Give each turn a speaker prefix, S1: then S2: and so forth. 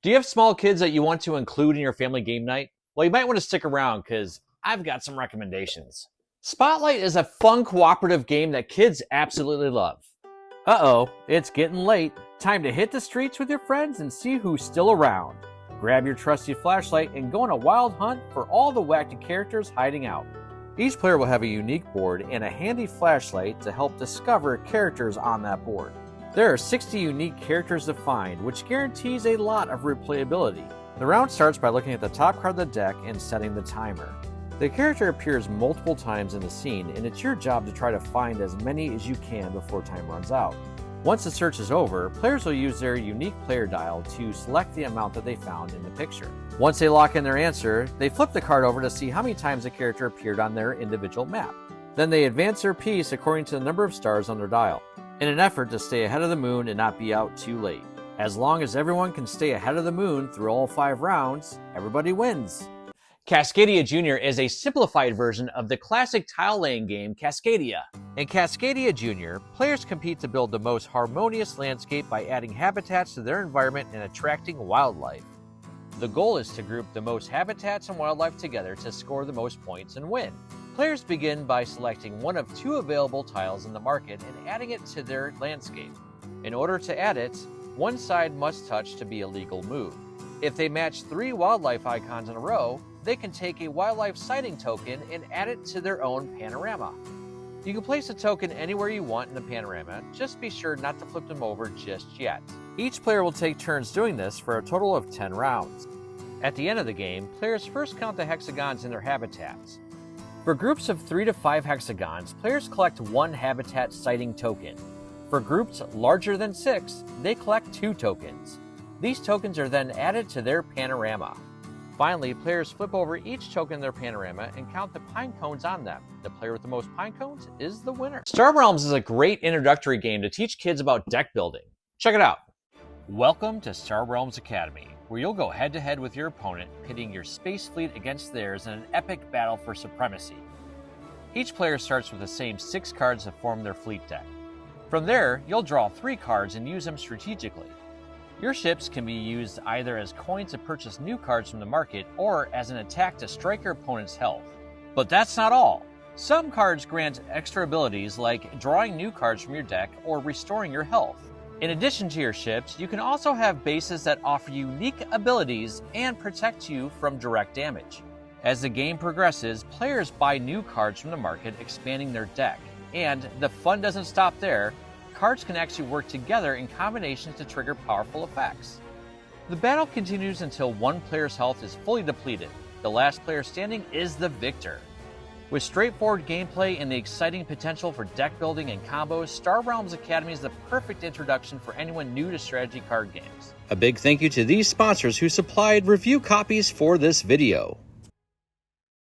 S1: Do you have small kids that you want to include in your family game night? Well, you might want to stick around because I've got some recommendations. Spotlight is a fun cooperative game that kids absolutely love. Uh-oh, it's getting late. Time to hit the streets with your friends and see who's still around. Grab your trusty flashlight and go on a wild hunt for all the wacky characters hiding out. Each player will have a unique board and a handy flashlight to help discover characters on that board. There are 60 unique characters to find, which guarantees a lot of replayability. The round starts by looking at the top card of the deck and setting the timer. The character appears multiple times in the scene, and it's your job to try to find as many as you can before time runs out. Once the search is over, players will use their unique player dial to select the amount that they found in the picture. Once they lock in their answer, they flip the card over to see how many times the character appeared on their individual map. Then they advance their piece according to the number of stars on their dial, in an effort to stay ahead of the moon and not be out too late. As long as everyone can stay ahead of the moon through all 5 rounds, everybody wins. Cascadia Jr. is a simplified version of the classic tile-laying game Cascadia. In Cascadia Jr., players compete to build the most harmonious landscape by adding habitats to their environment and attracting wildlife. The goal is to group the most habitats and wildlife together to score the most points and win. Players begin by selecting one of 2 available tiles in the market and adding it to their landscape. In order to add it, one side must touch to be a legal move. If they match 3 wildlife icons in a row, they can take a wildlife sighting token and add it to their own panorama. You can place a token anywhere you want in the panorama, just be sure not to flip them over just yet. Each player will take turns doing this for a total of 10 rounds. At the end of the game, players first count the hexagons in their habitats. For groups of 3 to 5 hexagons, players collect 1 habitat sighting token. For groups larger than 6, they collect 2 tokens. These tokens are then added to their panorama. Finally, players flip over each token in their panorama and count the pine cones on them. The player with the most pine cones is the winner. Star Realms is a great introductory game to teach kids about deck building. Check it out. Welcome to Star Realms Academy, where you'll go head-to-head with your opponent, pitting your space fleet against theirs in an epic battle for supremacy. Each player starts with the same 6 cards to form their fleet deck. From there, you'll draw 3 cards and use them strategically. Your ships can be used either as coins to purchase new cards from the market or as an attack to strike your opponent's health. But that's not all. Some cards grant extra abilities like drawing new cards from your deck or restoring your health. In addition to your ships, you can also have bases that offer unique abilities and protect you from direct damage. As the game progresses, players buy new cards from the market, expanding their deck. And the fun doesn't stop there. Cards can actually work together in combinations to trigger powerful effects. The battle continues until one player's health is fully depleted. The last player standing is the victor. With straightforward gameplay and the exciting potential for deck building and combos, Star Realms Academy is the perfect introduction for anyone new to strategy card games. A big thank you to these sponsors who supplied review copies for this video.